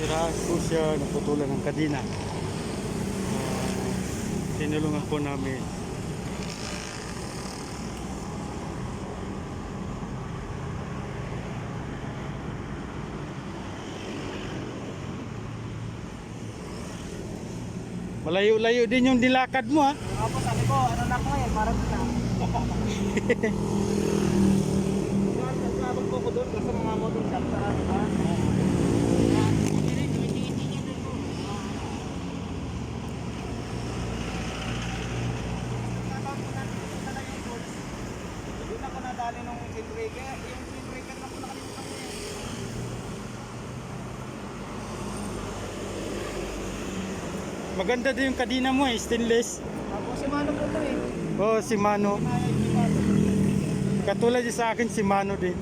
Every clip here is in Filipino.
nasiraan po siya, naputulan ng kadina. Tinulungan po namin. Malayo-layo din yung nilakad mo, ha? Opo, sabi ko, ano na ko eh, marami na. Nagkabag po ko doon kasi mga motor shop sa ano ba? Doon ako nadali nung windbreaker. Yung windbreaker na po nakalimutan ko eh. Maganda din yung kadina mo, stainless. Tapos si Mano po ito eh. Oh, si Mano. Pinayag ni Mano. Katulad din sa akin, si Mano din.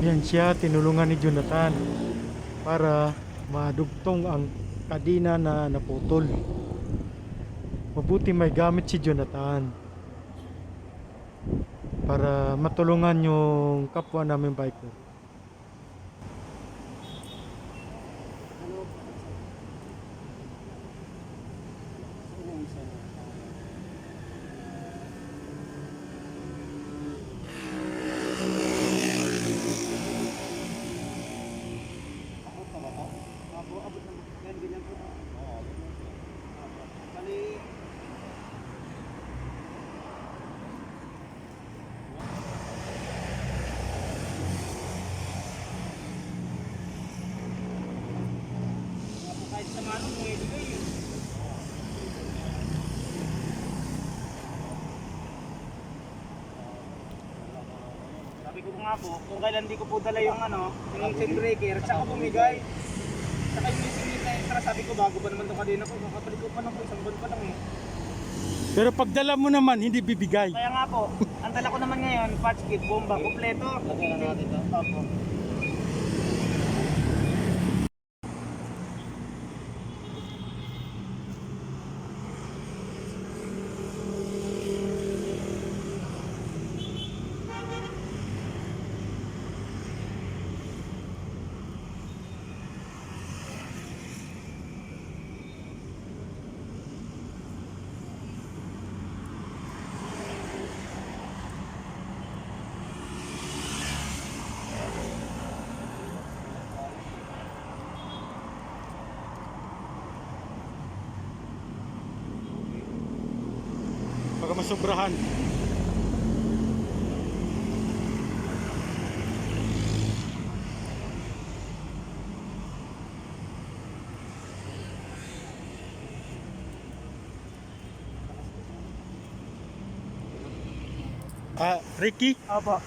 Yan siya, tinulungan ni Jonathan para madugtong ang kadina na naputol. Mabuti may gamit si Jonathan para matulungan yung kapwa namin biker. Abot na yan, ganyan po. Bali, kahit sa Mano, pwede kayo. Sabi ko nga po, kung kailan di ko po dala yung ano, yung chain breaker, tsaka bumigay. Saka yung missing na extra, sabi ko bago pa naman ito kanina po, makapalit ko pa lang po, isang buwan pa lang eh. Pero pagdala mo naman, hindi bibigay. Kaya nga po, ang dala ko naman ngayon, parts kit, bomba, kompleto. Lagyan na natin ito. Opo. Baka masobrahan. Ricky? Opo.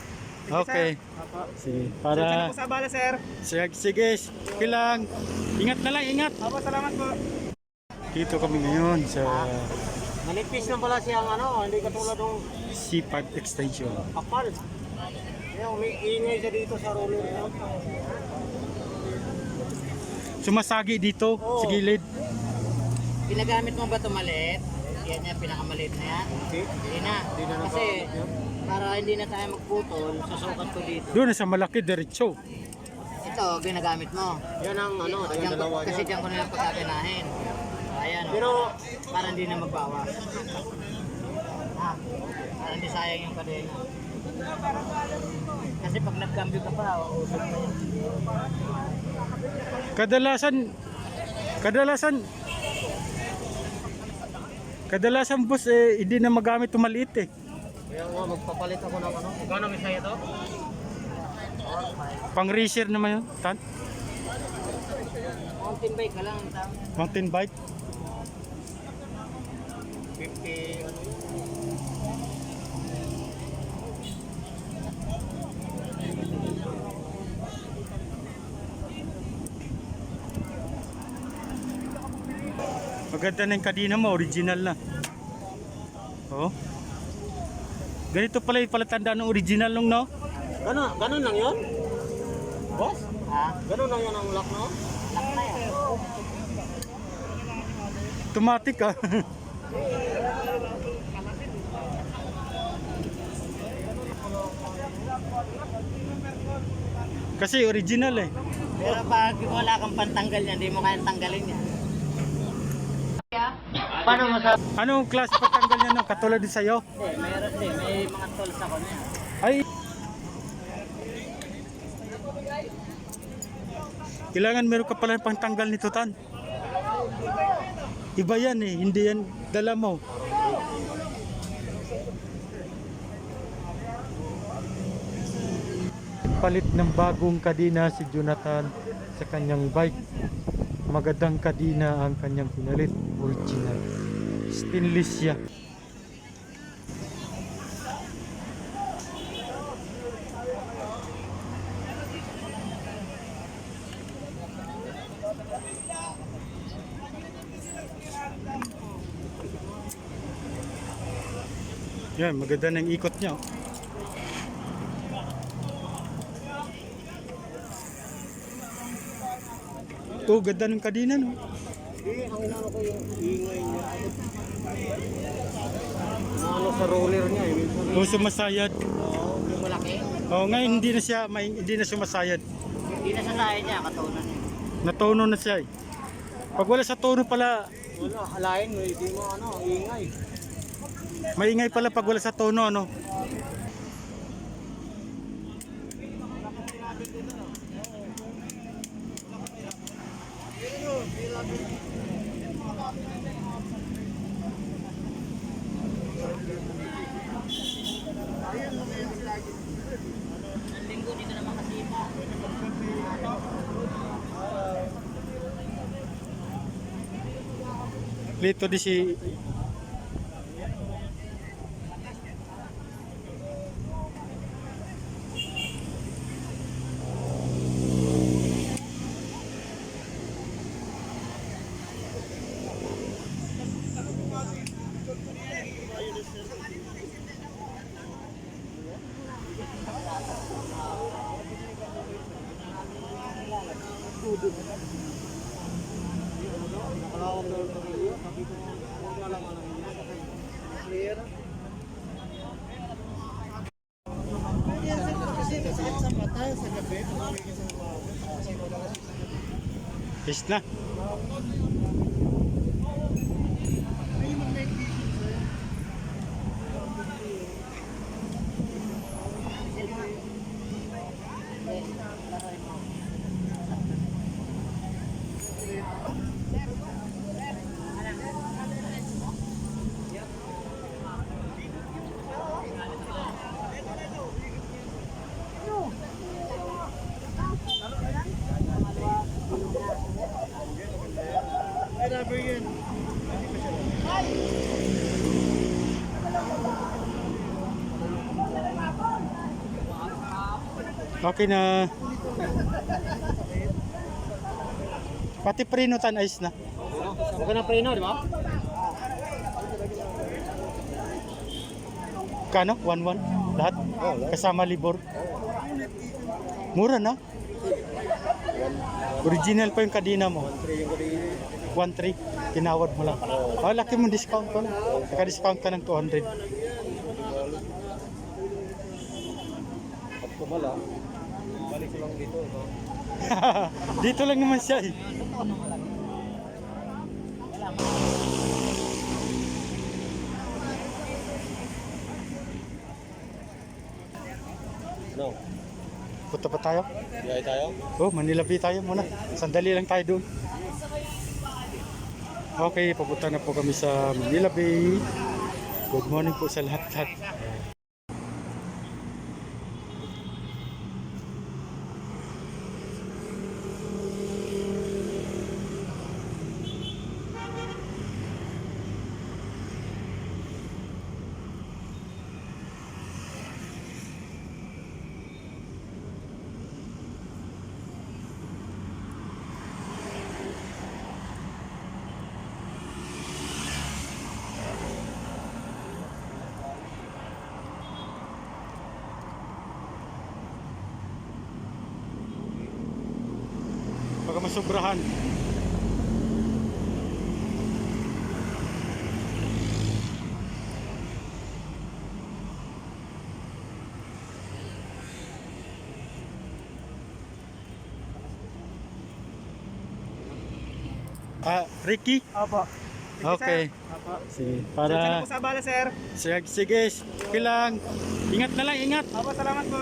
Okay. Opo. Sige, Sir, para... po sa bala, sir. Sige, okay lang. Ingat na lang, ingat. Opo, salamat po. Dito kami ngayon sa Manipis lang pala siyang ano, hindi katulad ng C5 extension. kapal. Kaya umiingay siya dito sa roller. Sumasagi dito Oo. sa gilid. Ginagamit mo ba ito maliit? Yan yan, pinakamaliit na yan? Hindi na. Kasi para hindi na tayo magputol, susukat ko dito. Doon sa malaki, diretso. Ito, ginagamit mo. Yan ang ano, Diyan ko- kasi diyan ko na lang pagkakinahin. Ayan, Pero para hindi na magbawas. Para hindi sayang yung kadena. Kasi pag nagcambio ka pa, uusog pa yan. Kadalasan boss hindi na magamit yung maliit eh. kaya nga magpapalit ako ng ano. Gano'ng isa ito? Pang racer naman yun, Tan. Mountain bike ka lang ang tama. Mountain bike. 50 ano. Maganda na yung kadina mo, original na. Oh. Ganito pala yung palatandaan ng original nung no? Ganun lang yun? Boss? Ha? Ganun lang yun ang lock, no? Lock na yan. Automatic ah. Kasi original eh. Pero pag wala kang pantanggal niya, hindi mo kayang tanggalin yan. Paano masabi? Anong klase pagtanggal niya no? Katulad din sa'yo? Hindi, mayroon din. May mga tools ako niya. Ay! Kailangan meron ka pala pang tanggal nito tan. Iba yan eh, hindi yan dala mo. Palit ng bagong kadina si Jonathan sa kanyang bike. Magandang kadina ang kanyang pinalit, original. Stainless siya. Yan, maganda ng ikot niya. Oh, ganda ng kadina no. Ang inano ko yung ingay niya. Ano sa roller niya eh. Oh, sumasayad. Yung malaki. Oh, ngayon hindi na sumasayad. Hindi na sa tayo niya, katunan niya. Natono na siya eh. Pag wala sa tono pala, Wala, halayin mo, hindi mo ano, ingay. maingay pala pag wala sa tono ano. Ang linggo dito naman kasi mo. Lito di si is na. Okay na. Pati preno tan ayos na. Huwag ka na preno, di ba? Kano? 1-1 lahat? Kasama libor. Mura na. Original pa yung kadina mo. 1-3. Tinawad mo lang. Oh, laki mong discount ko. Naka-discount ka ng 200. Pag tumala, balik ko lang dito. No? Dito lang naman siya eh. No. Punta pa tayo? Biyay tayo? Oh, Manila Bay tayo muna. Sandali lang tayo doon. Okay, papunta na po kami sa Manila Bay. Good morning po sa lahat-lahat. Baka masobrahan. Ricky? Opo. Sige, Okay. sir. Opo. Sige, Para... para... po sa abala, sir. Sige, sige, okay lang. Ingat na lang, ingat. Opo, salamat po.